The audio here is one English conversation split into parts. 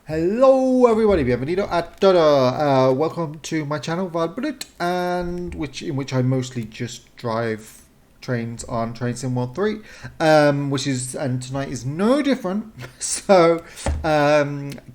Hello everybody, bienvenido a todo. Welcome to my channel Valbrut, and in which I mostly just drive trains on Train Sim World 3, and tonight is no different. So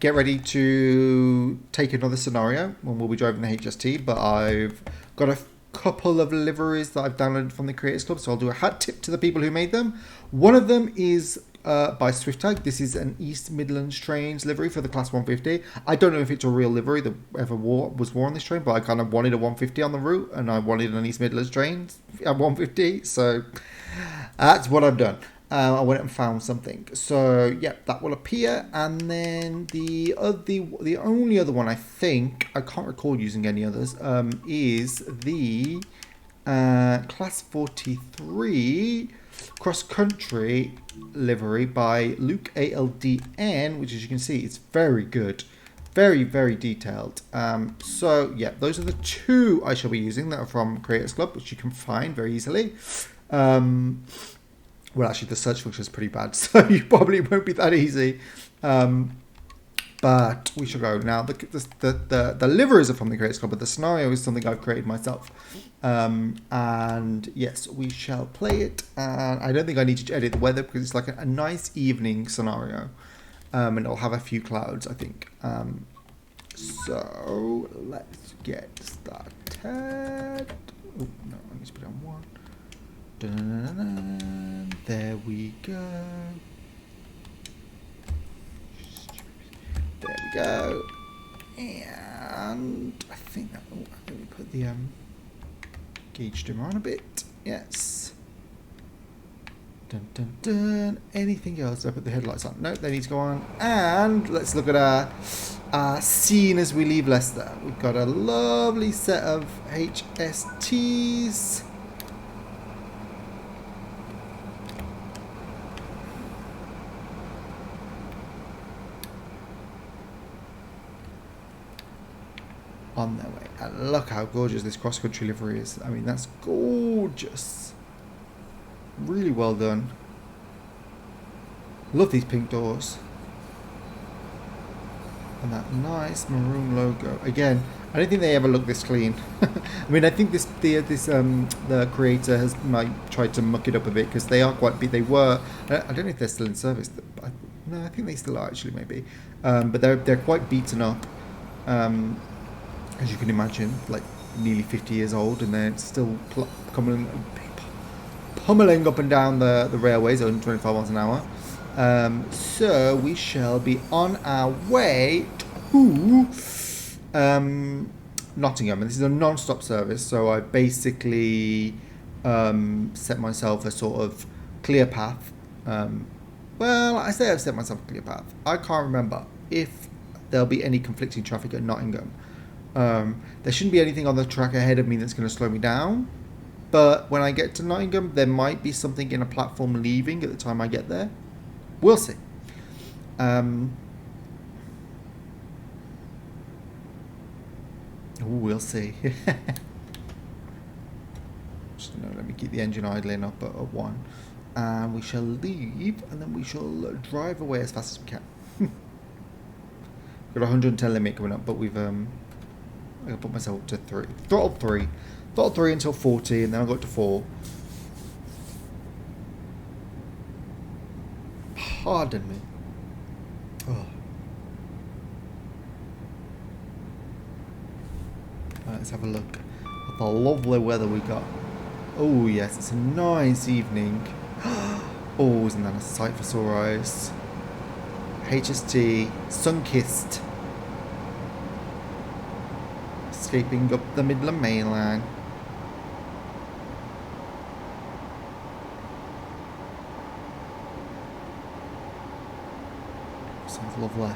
get ready to take another scenario when we'll be driving the HST, but I've got a couple of liveries that I've downloaded from the Creators Club, so I'll do a hat tip to the people who made them. One of them is by swiftag. This is an East Midlands Trains livery for the Class 150. I don't know if it's a real livery that ever was worn on this train, but I kind of wanted a 150 on the route, and I wanted an East Midlands Trains at 150, so that's what I've done. I went and found something. So yeah, that will appear, and then the only other one I think I can't recall using any others is the Class 43 cross-country livery by Lukealdn, which, as you can see, it's very good, very detailed. So yeah, those are the two I shall be using that are from Creators Club, which you can find very easily. Well, actually, the search function is pretty bad, so you probably won't be that easy. But we shall go now. The liveries are from the Creators Club, but the scenario is something I've created myself. And yes, we shall play it. And I don't think I need to edit the weather because it's like a nice evening scenario. And it'll have a few clouds, I think. So let's get started. Oh, no, I need to put it on one. Dun-dun-dun-dun. There we go. There we go. And I think that. Oh, let me put the gauge dimmer on a bit. Yes. Dun dun dun. Anything else? I put the headlights on. No, they need to go on. And let's look at our scene as we leave Leicester. We've got a lovely set of HSTs. On their way. And look how gorgeous this cross-country livery is. I mean, that's gorgeous. Really well done. Love these pink doors. And that nice maroon logo. Again, I don't think they ever look this clean. I mean, I think the creator has tried to muck it up a bit because they are quite big. They were. I don't know if they're still in service. No, I think they still are actually, maybe. But they're quite beaten up. As you can imagine, like nearly 50 years old, and they're still pummeling up and down the railways at 125 miles an hour. So we shall be on our way to Nottingham, and this is a non-stop service. So I basically set myself a sort of clear path. Well, I say I've set myself a clear path. I can't remember if there'll be any conflicting traffic at Nottingham. There shouldn't be anything on the track ahead of me that's going to slow me down, but when I get to Nottingham, there might be something in a platform leaving at the time I get there. We'll see. We'll see. Just, let me keep the engine idling up at 1, and we shall leave, and then we shall drive away as fast as we can. Got 110 limit coming up, but we've I can put myself up to 3. Throttle 3 until 40, and then I'll go up to 4. Pardon me. Oh. Let's have a look at the lovely weather we got. Oh yes, it's a nice evening. Oh, isn't that a sight for sore eyes? HST, sun-kissed. Escaping up the Midland Main Line. Sounds lovely.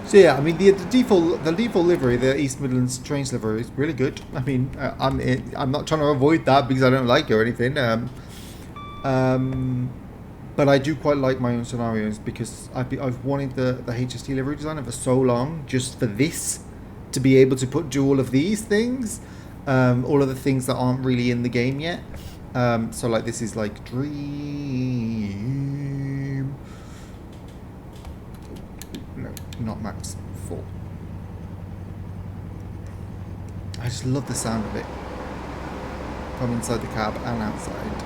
So yeah, I mean the default livery, the East Midlands Trains livery, is really good. I mean, I'm not trying to avoid that because I don't like it or anything. Um, but I do quite like my own scenarios because I've wanted the HST livery designer for so long just for this to be able to do all of these things, all of the things that aren't really in the game yet. So like this is like Dream. No, not maps 4. I just love the sound of it from inside the cab and outside.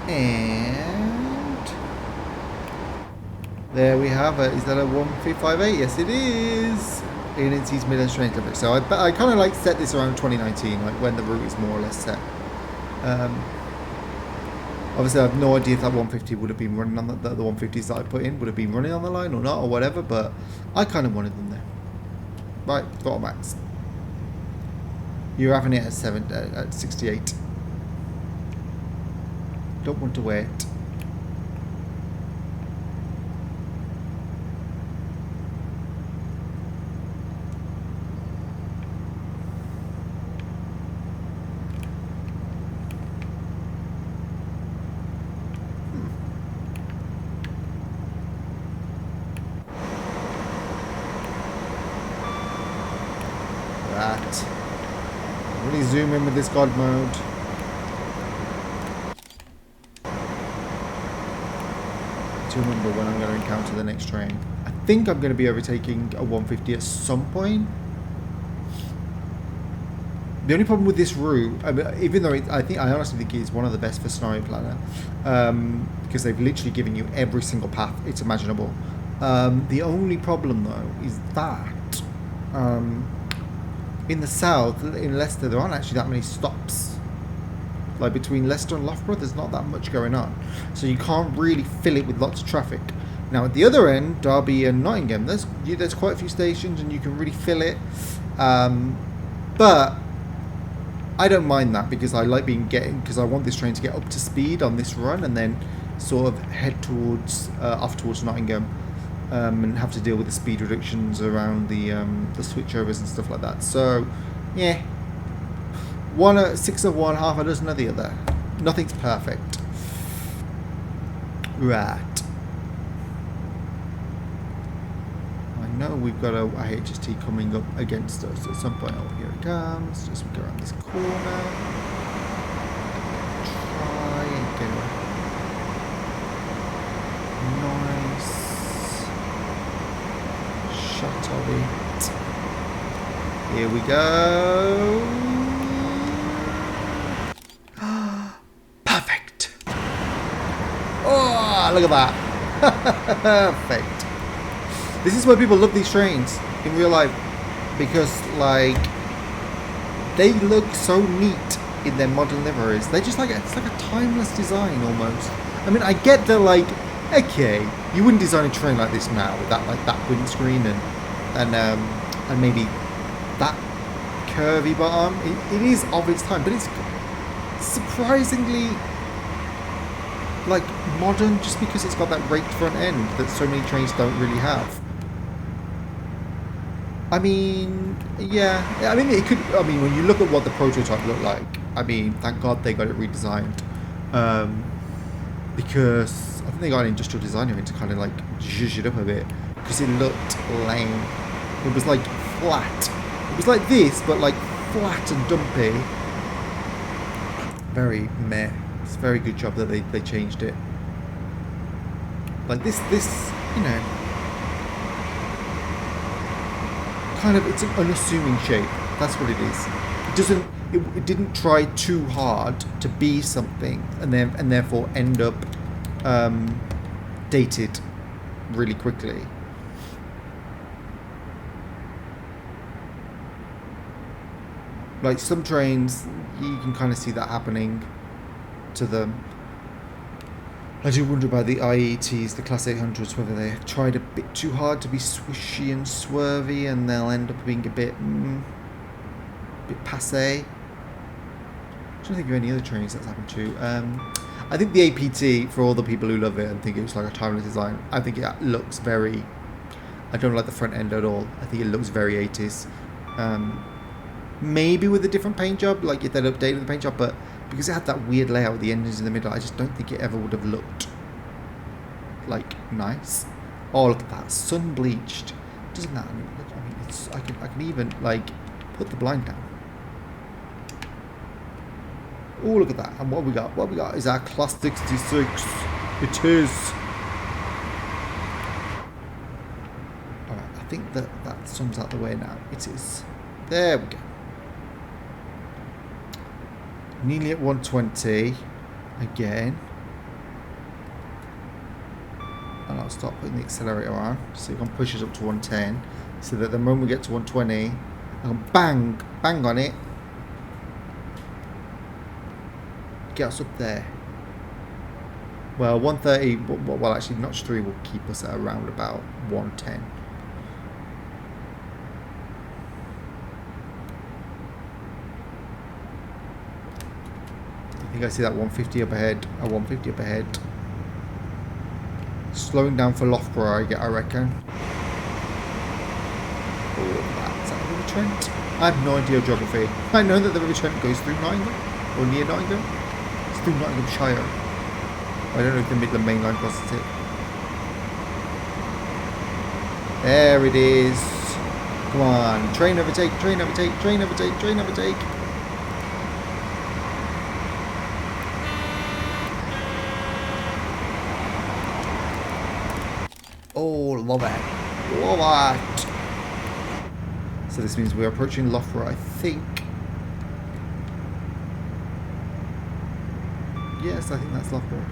And there we have it. Is that a 1358? Yes, it is. In its East Midlands train traffic. So I kind of like set this around 2019, like when the route is more or less set. Obviously, I have no idea if that 150 would have been running on the 150s that I put in would have been running on the line or not or whatever, but I kind of wanted them there. Right, throttle max. You're having it at 68. Don't want to wait. That. Really zoom in with this God mode. To remember when I'm going to encounter the next train. I think I'm going to be overtaking a 150 at some point. The only problem with this route, I mean, even though I honestly think it's one of the best for Scenario Planner, because they've literally given you every single path it's imaginable. The only problem though is that in the south, in Leicester, there aren't actually that many stops. Like between Leicester and Loughborough, there's not that much going on, so you can't really fill it with lots of traffic. Now at the other end, Derby and Nottingham, there's quite a few stations and you can really fill it. But I don't mind that because I like because I want this train to get up to speed on this run and then sort of head towards off towards Nottingham and have to deal with the speed reductions around the switchovers and stuff like that. So yeah. 6 of one, half a dozen of the other. Nothing's perfect. Right. I know we've got a HST coming up against us at some point. Oh, here it comes. Just go around this corner. Try and get it. Nice. Shut of it. Here we go. Look at that. Perfect. This is why people love these trains in real life, because like they look so neat in their modern liveries. They just it's like a timeless design almost. I mean, I get that like, okay, you wouldn't design a train like this now with that that windscreen and maybe that curvy bottom. It is of its time, but it's surprisingly like modern just because it's got that raked front end that so many trains don't really have. I mean, yeah, I mean it could. I mean, when you look at what the prototype looked like, I mean, thank God they got it redesigned, because I think they got an industrial designer in to kind of like zhuzh it up a bit because it looked lame. It was like flat. It was like this, but like flat and dumpy. Very meh. It's a very good job that they changed it. Like this, you know, kind of, it's an unassuming shape. That's what it is. It doesn't. It didn't try too hard to be something, and therefore end up dated really quickly. Like some trains, you can kind of see that happening to them. I do wonder about the IETs, the Class 800s, whether they tried a bit too hard to be swishy and swervy and they'll end up being a bit passé. I don't think of any other trains that's happened to. I think the APT, for all the people who love it and think it's like a timeless design, I think it looks very... I don't like the front end at all. I think it looks very 80s. Maybe with a different paint job, like if they'd updated the paint job, but because it had that weird layout with the engines in the middle, I just don't think it ever would have looked like nice. Oh, look at that, sun bleached. Doesn't that? I mean, it's, I can even like put the blind down. Oh, look at that. And what we got? What we got is our Class 66. It is. Alright, I think that sun's out the way now. It is. There we go. Nearly at 120 again. And I'll start putting the accelerator on so you can push us up to 110. So that the moment we get to 120, I can bang on it. Get us up there. Well, 130, well actually notch 3 will keep us at around about 110. I think I see that 150 up ahead. 150 up ahead. Slowing down for Loughborough, I reckon. Oh, that's that the River Trent. I have no idea of geography. I know that the River Trent goes through Nottingham, or near Nottingham. It's through Nottinghamshire. I don't know if the Midland Main Line crosses it. There it is. Come on, train overtake, train overtake, train overtake, train overtake. Oh, love it. Love it. So this means we're approaching Loughborough, I think. Yes, I think that's Loughborough.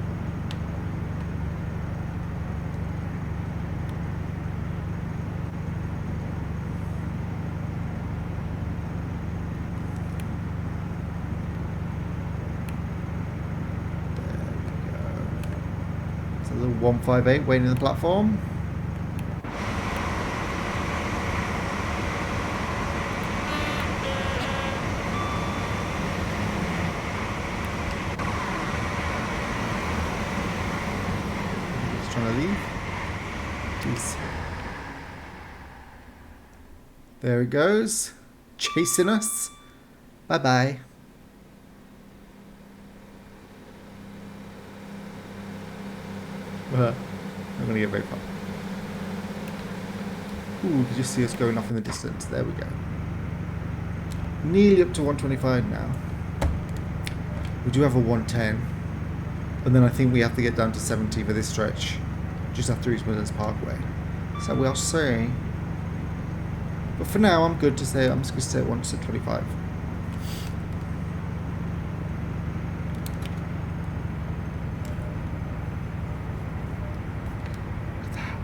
There we go. It's a little 158 waiting on the platform. There it goes, chasing us. Bye bye. Not gonna get very far. Ooh, you can just see us going off in the distance. There we go. Nearly up to 125 now. We do have a 110, and then I think we have to get down to 70 for this stretch, just after East Midlands Parkway. So we'll see. But for now, I'm good to say. I'm just going to stay at 125. Look at that.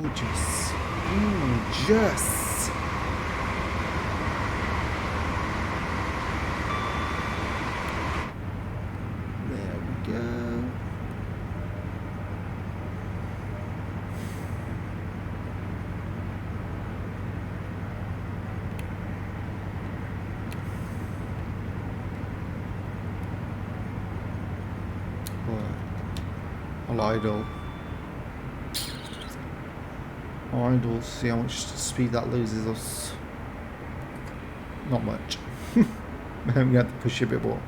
Gorgeous. Gorgeous. There we go. I'll idle. Idle, see how much speed that loses us. Not much. We have to push a bit more.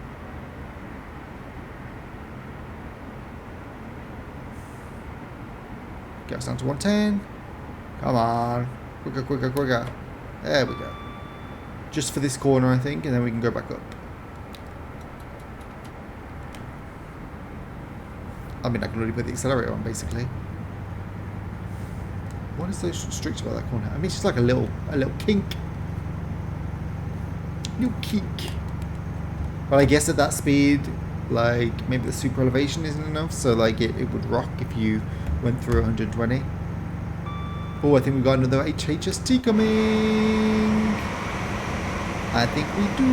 Get us down to 110. Come on. Quicker, quicker, quicker. There we go. Just for this corner, I think, and then we can go back up. I mean, I can already put the accelerator on, basically. What is so strict about that corner? I mean, it's just like a little kink. Little kink. But I guess at that speed, like, maybe the super elevation isn't enough, so, like, it would rock if you went through 120. Oh, I think we got another HHST coming. I think we do.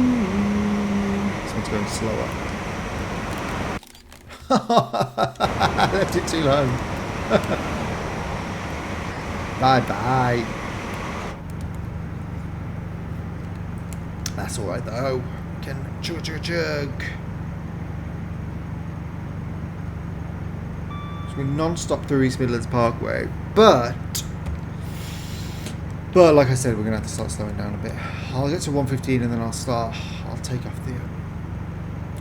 This one's going slower. I left it too long. Bye bye. That's alright though. Can chug. So we're non-stop through East Midlands Parkway, but like I said, we're gonna have to start slowing down a bit. I'll get to 115 and then I'll take off the.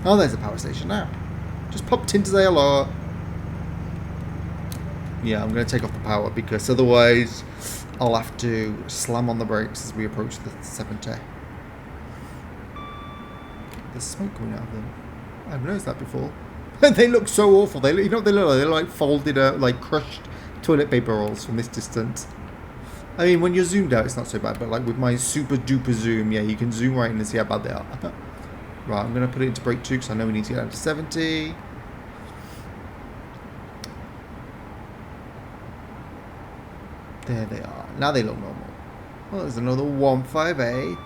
Oh, there's a power station now. Just popped in to say hello. Yeah, I'm going to take off the power because otherwise I'll have to slam on the brakes as we approach the 70. There's smoke coming out of them. I've noticed that before. They look so awful. They look, you know what they look like? They're like folded, like crushed toilet paper rolls from this distance. I mean, when you're zoomed out, it's not so bad, but like with my super duper zoom, yeah, you can zoom right in and see how bad they are. Right, I'm going to put it into brake 2 because I know we need to get down to 70. There they are. Now they look normal. Well, there's another 158.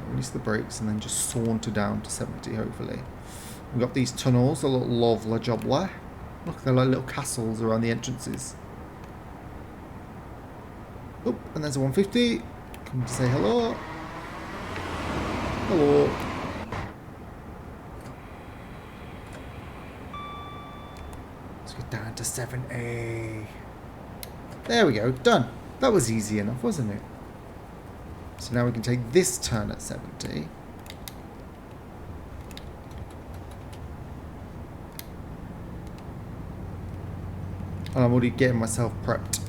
Release the brakes and then just saunter down to 70, hopefully. We've got these tunnels, a little lovely jobler. Look, they're like little castles around the entrances. Oh, and there's a 150. Come to say hello. Hello. Let's get down to 70. There we go, done. That was easy enough, wasn't it? So now we can take this turn at 70. And I'm already getting myself prepped.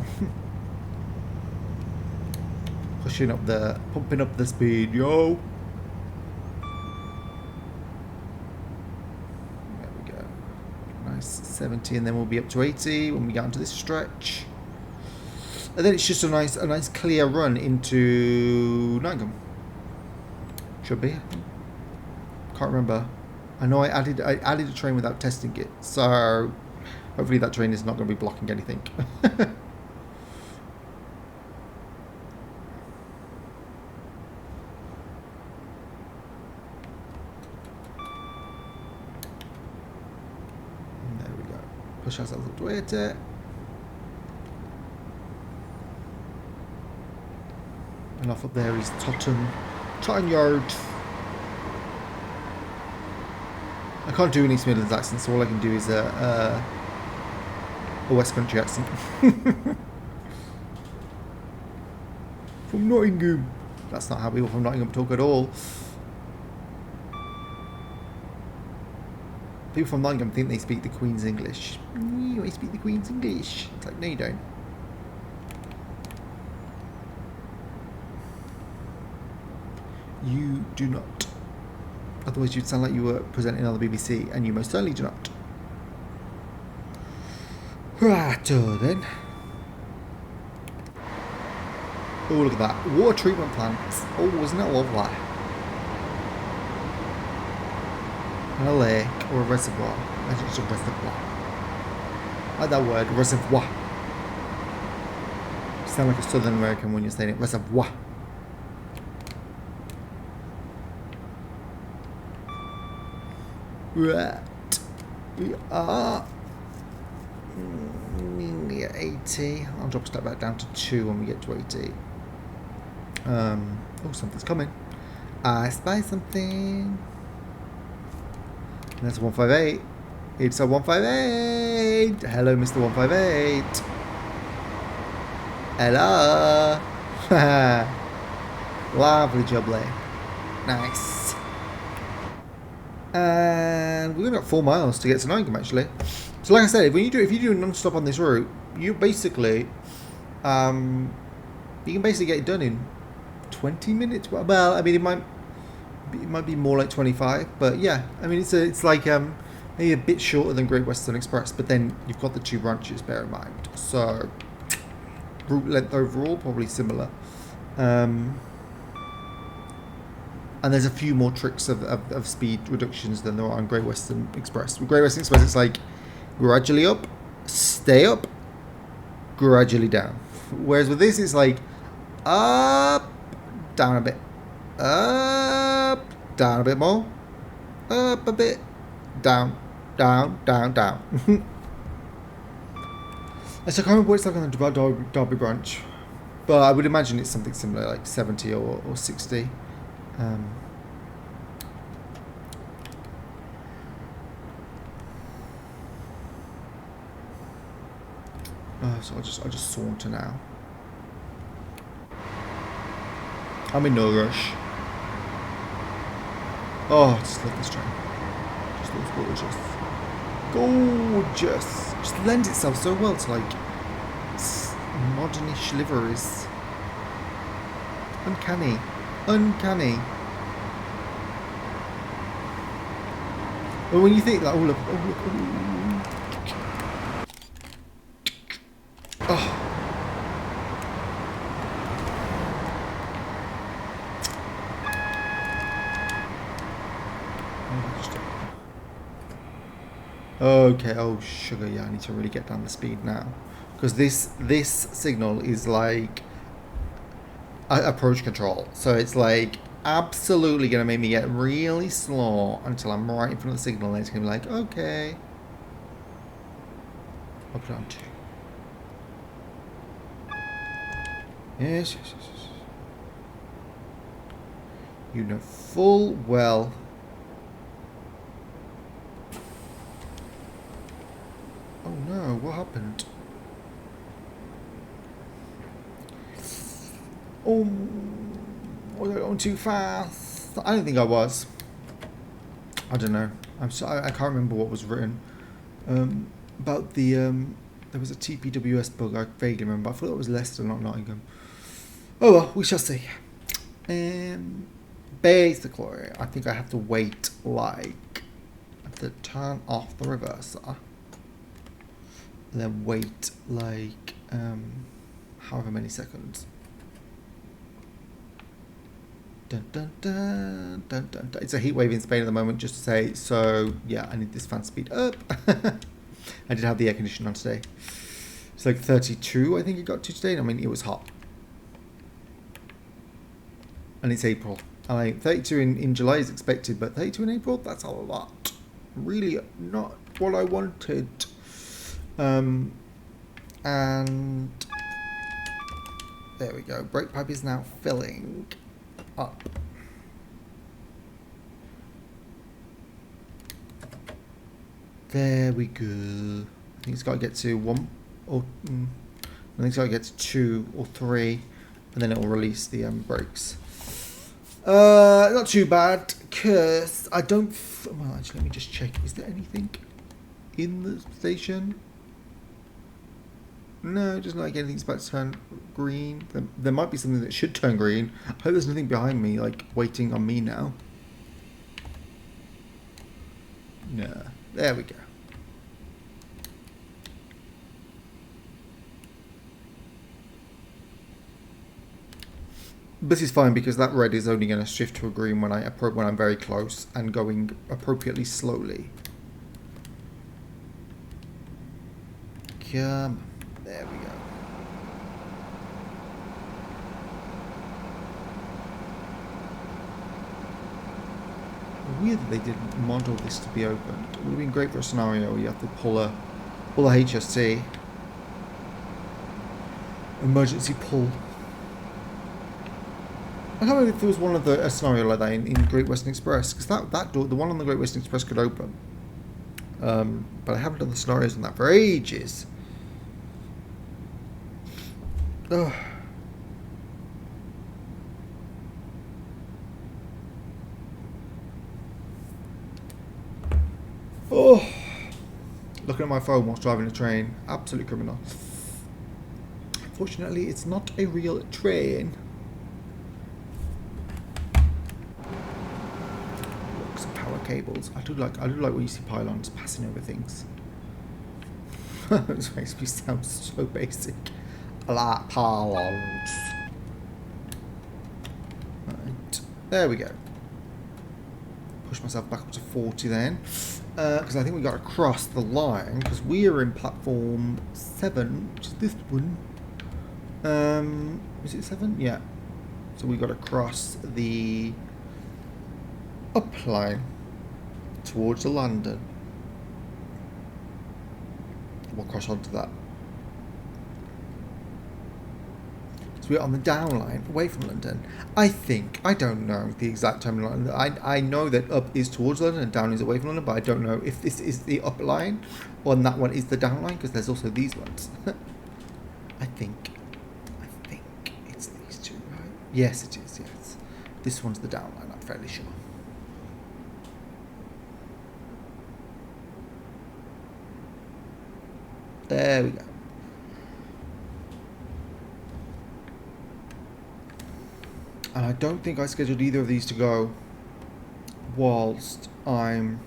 Pumping up the speed, yo. There we go. Nice 70, and then we'll be up to 80 when we get onto this stretch. And then it's just a nice clear run into Nottingham. Should be. Can't remember. I know I added a train without testing it, so hopefully that train is not going to be blocking anything. Push ourselves up to 80. And off up there is Totten Yard. I can't do an East Midlands accent, so all I can do is a West Country accent. From Nottingham. That's not how people from Nottingham talk at all. People from Nottingham think they speak the Queen's English. I speak the Queen's English. It's like, no you don't. You do not. Otherwise you'd sound like you were presenting on the BBC, and you most certainly do not. Righto then. Oh, look at that. Water treatment plants. Oh, isn't that lovely? A lake or a reservoir. I think it's a reservoir. I like that word, reservoir. You sound like a Southern American when you're saying it. Reservoir. Right. We are 80. I'll drop a step back down to 2 when we get to 80. Oh, something's coming. I spy something. And that's a 158. It's a 158. Hello, Mr. 158. Hello. Lovely jubbly. Nice. And we've got 4 miles to get to Nottingham, actually. So, like I said, if you do non-stop on this route, you basically, you can basically get it done in 20 minutes. Well, I mean, it might be more like 25, but yeah, I mean, it's like maybe a bit shorter than Great Western Express, but then you've got the 2 branches, bear in mind. So route length overall probably similar, and there's a few more tricks of speed reductions than there are on Great Western Express. With Great Western Express, it's like gradually up, stay up, gradually down. Whereas with this, it's like up, down a bit, up, down a bit more, up a bit, down, down, down, down. I can't remember what it's like on the Derby branch, but I would imagine it's something similar, like 70 or 60. So I'll just saunter now. I'm in no rush. Oh, I just love this train. Just looks gorgeous. Gorgeous. Just lends itself so well to like modernish liveries. Uncanny. Uncanny. But when you think like, oh look, oh. Okay, oh sugar, yeah, I need to really get down the speed now. Because this signal is like approach control. So it's like absolutely going to make me get really slow until I'm right in front of the signal. And it's going to be like, okay. I'll put it on 2. Yes. You know full well. Oh no, what happened? Oh, was I going too fast? I don't think I was. I don't know. I can't remember what was written about the there was a TPWS bug. I vaguely remember. I thought it was Leicester, not Nottingham. Oh well, we shall see. Basically, I think I have to wait like to turn off the reverser, and then wait like however many seconds. Dun, dun, dun, dun, dun, dun. It's a heat wave in Spain at the moment, just to say. So yeah, I need this fan speed up. I did have the air conditioning on today. It's like 32, I think it got to today. I mean, it was hot. And it's April. And like 32 in July is expected, but 32 in April, that's a lot. Really not what I wanted. And there we go. Brake pipe is now filling up. There we go. I think it's got to get to 1 or I think it's got to get to 2 or 3, and then it will release the brakes. Not too bad, because I don't. Well, actually, let me just check. Is there anything in the station? No, it doesn't look like anything's about to turn green. There might be something that should turn green. I hope there's nothing behind me, like, waiting on me now. No. There we go. This is fine because that red is only going to shift to a green when I'm very close and going appropriately slowly. Come on. There we go. Weird that they didn't model this to be open. It would have been great for a scenario where you have to pull a HST. Emergency pull. I can't remember if there was one of a scenario like that in Great Western Express, because that door, the one on the Great Western Express, could open. But I haven't done the scenarios on that for ages. Ugh. Oh, looking at my phone whilst driving a train, absolute criminal. Unfortunately, it's not a real train. Look, some power cables. I do like when you see pylons passing over things. It makes me sound so basic. I like pylons. Right, there we go. push myself back up to 40 then, because I think we got to cross the line, because we are in platform 7, which is this one. Is it 7? Yeah. So we got to cross the up line towards the London. We'll cross onto that. So we're on the down line away from London. I think, I don't know the exact timeline. I know that up is towards London and down is away from London, but I don't know if this is the up line or that one is the down line, because there's also these ones. I think it's these two, right? Yes, it is, yes. This one's the down line, I'm fairly sure. There we go. And I don't think I scheduled either of these to go whilst I'm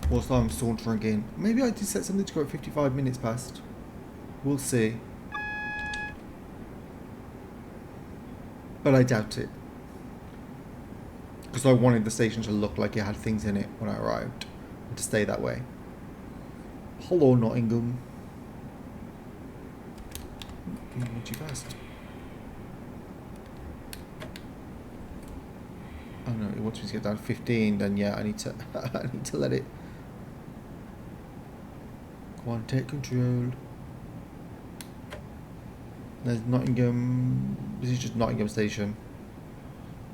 sauntering in. Maybe I did set something to go at 55 minutes past. We'll see. But I doubt it. Because I wanted the station to look like it had things in it when I arrived. And to stay that way. Hello, Nottingham. Not too fast. Oh no, it wants me to get down to 15, then yeah, I need to I need to let it. Go on, take control. There's Nottingham. This is just Nottingham Station.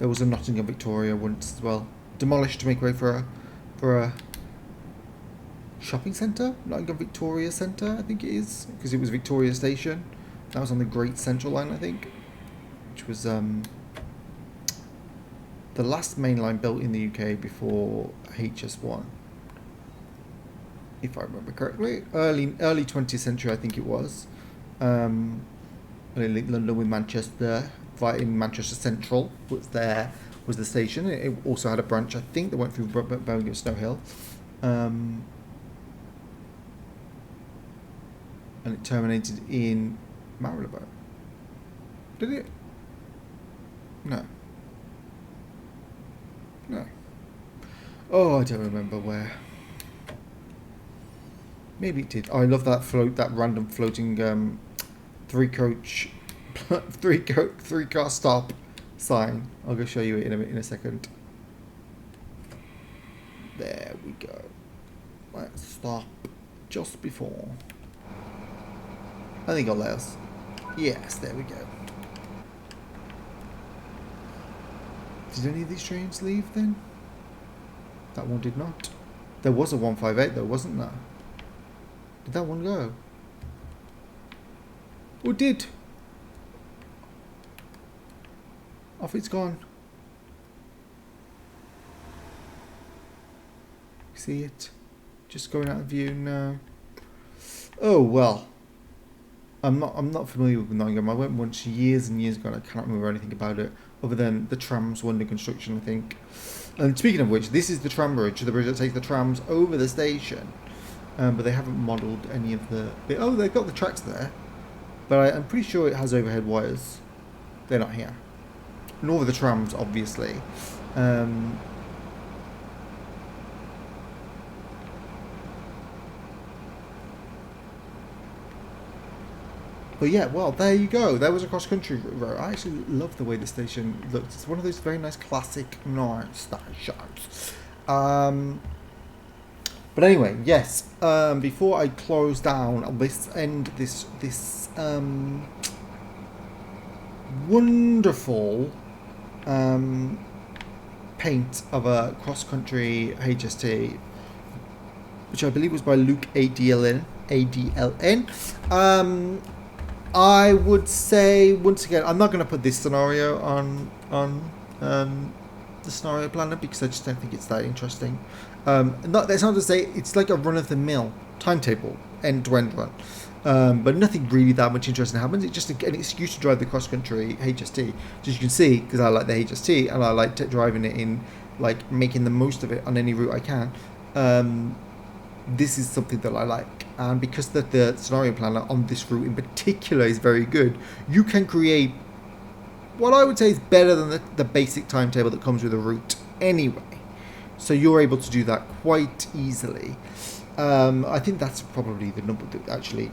There was a Nottingham Victoria once as well. Demolished to make way for a shopping centre? Nottingham Victoria Centre, I think it is. Because it was Victoria Station. That was on the Great Central Line, I think. Which was the last main line built in the UK before HS1. If I remember correctly. Early 20th century, I think it was. It linked London with Manchester. In Manchester Central was the station. It also had a branch, I think, that went through Birmingham Snow Hill. And it terminated in Marylebone. Did it? No. No. Oh, I don't remember where. Maybe it did. Oh, I love that that random floating three car stop sign. I'll go show you it in a second. There we go. Let's stop just before. I think I'll let us. Yes, there we go. Did any of these trains leave then? That one did not. There was a 158 though, wasn't there? Did that one go? Oh, it did. Off it's gone. See it? Just going out of view now. Oh well. I'm not familiar with Nottingham. I went once years and years ago and I cannot remember anything about it other than the trams were under construction, I think. And speaking of which, this is the tram bridge, the bridge that takes the trams over the station. But they haven't modelled any of the... Oh, they've got the tracks there. But I'm pretty sure it has overhead wires. They're not here. Nor the trams, obviously. But yeah, well, there you go. There was a cross-country route. I actually love the way the station looks. It's one of those very nice classic night stations. But anyway, yes. Before I close down this wonderful paint of a cross-country HST, which I believe was by Lukealdn. I would say, once again, I'm not going to put this scenario on the scenario planner because I just don't think it's that interesting. That's not to say it's like a run-of-the-mill timetable, end-to-end run. But nothing really that much interesting happens. It's just an excuse to drive the cross-country HST. As you can see, because I like the HST and I like driving it in, like making the most of it on any route I can. This is something that I like. And because the scenario planner on this route in particular is very good, you can create what I would say is better than the basic timetable that comes with a route anyway. So you're able to do that quite easily. I think that's probably the number that actually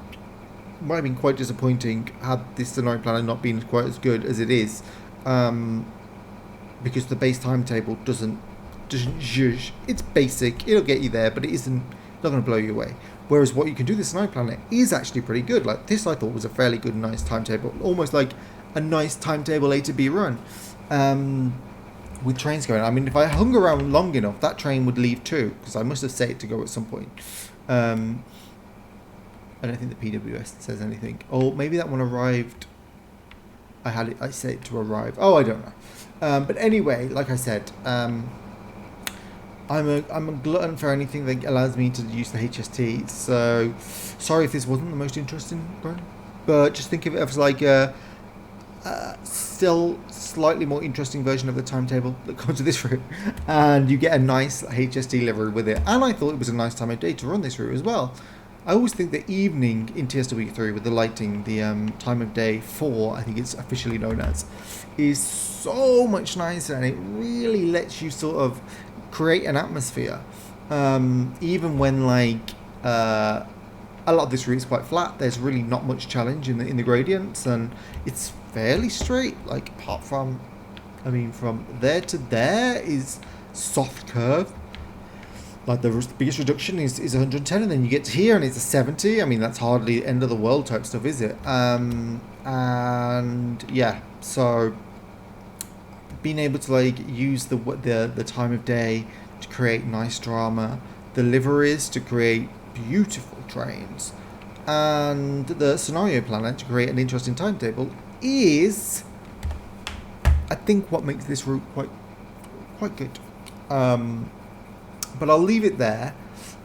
might have been quite disappointing had this scenario planner not been quite as good as it is, because the base timetable doesn't zhuzh. It's basic, it'll get you there, but it isn't not going to blow you away. Whereas what you can do this scenario planner is actually pretty good. Like this, I thought was a fairly good, nice timetable, almost like a nice timetable A to B run. With trains going. I mean, if I hung around long enough, that train would leave too, because I must have set it to go at some point. I don't think the PWS says anything. Or maybe that one arrived. I set it to arrive. Oh, I don't know. But anyway, like I said, I'm a glutton for anything that allows me to use the HST. So sorry if this wasn't the most interesting run, but just think of it as like a still slightly more interesting version of the timetable that comes with this route, and you get a nice HST livery with it. And I thought it was a nice time of day to run this route as well. I always think the evening in TSW3 with the lighting, the time of day 4, I think it's officially known as, is so much nicer, and it really lets you sort of create an atmosphere. Even when like a lot of this route is quite flat, there's really not much challenge in the gradients, and it's fairly straight. Like apart from, I mean, from there to there is soft curve. Like the biggest reduction is 110, and then you get to here and it's a 70. I mean, that's hardly end of the world type stuff, is it? And yeah, so being able to like use the time of day to create nice drama, the liveries to create beautiful trains, and the scenario planner to create an interesting timetable is, I think, what makes this route quite good. But I'll leave it there,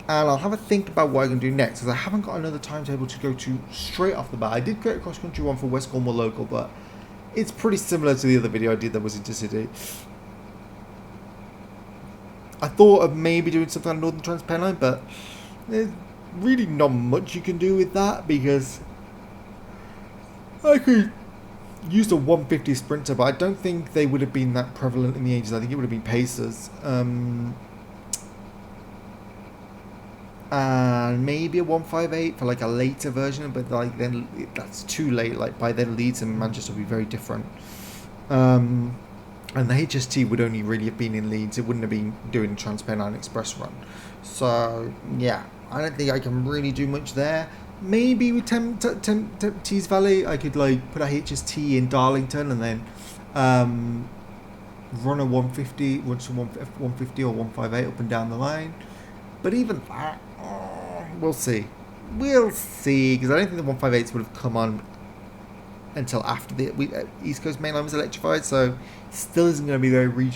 and I'll have a think about what I can do next, because I haven't got another timetable to go to straight off the bat. I did create a cross-country one for West Cornwall local, but it's pretty similar to the other video I did that was intercity. I thought of maybe doing something on Northern Trans-Pennine Line, but there's really not much you can do with that, because I could use a 150 Sprinter, but I don't think they would have been that prevalent in the ages. I think it would have been Pacers. And maybe a 158 for like a later version, but like then that's too late. Like by then Leeds and Manchester will be very different. And the HST would only really have been in Leeds. It wouldn't have been doing Trans-Pennine Express run. So yeah, I don't think I can really do much there. Maybe with Tees Valley, I could like put a HST in Darlington and then run a 150, run some 150 or 158 up and down the line. But even that, we'll see. We'll see, because I don't think the 158s would have come on until after the East Coast main line was electrified, so it still isn't going to be very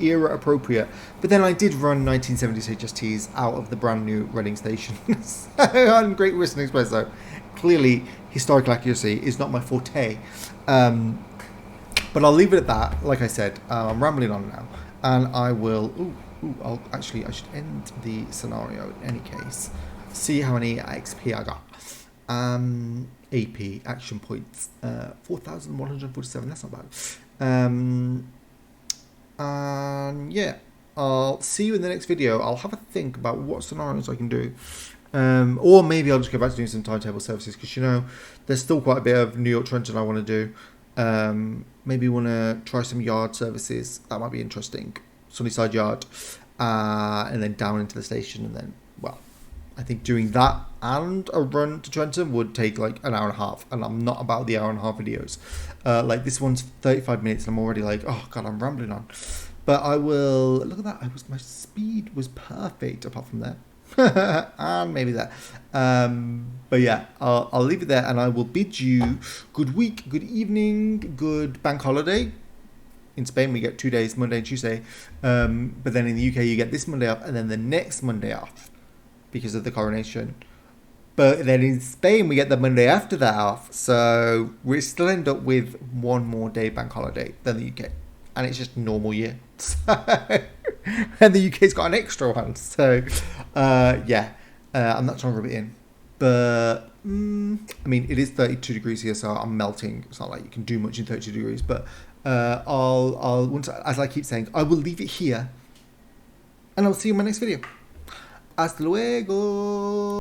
era appropriate. But then I did run 1970s HSTs out of the brand new Reading station on Great Western Express, so clearly historical accuracy is not my forte. But I'll leave it at that. Like I said, I'm rambling on now, and I will... I should end the scenario in any case. See how many XP I got. AP, action points. 4,147, that's not bad. And yeah, I'll see you in the next video. I'll have a think about what scenarios I can do. Or maybe I'll just go back to doing some timetable services, because you know, there's still quite a bit of New York Trenton I want to do. Maybe want to try some yard services. That might be interesting. Sunnyside Yard, and then down into the station, and then, well, I think doing that and a run to Trenton would take like an hour and a half, and I'm not about the hour and a half videos. Like this one's 35 minutes and I'm already like, oh god, I'm rambling on. But I will, look at that, my speed was perfect apart from that. And maybe that. But yeah, I'll leave it there, and I will bid you good week, good evening, good bank holiday. In Spain, we get 2 days, Monday and Tuesday. But then in the UK, you get this Monday off and then the next Monday off because of the coronation. But then in Spain, we get the Monday after that off. So we still end up with one more day bank holiday than the UK. And it's just a normal year. And the UK's got an extra one. So, yeah, I'm not trying to rub it in. But I mean, it is 32 degrees here, so I'm melting. It's not like you can do much in 32 degrees. But I'll once, as I keep saying, I will leave it here, and I'll see you in my next video. Hasta luego.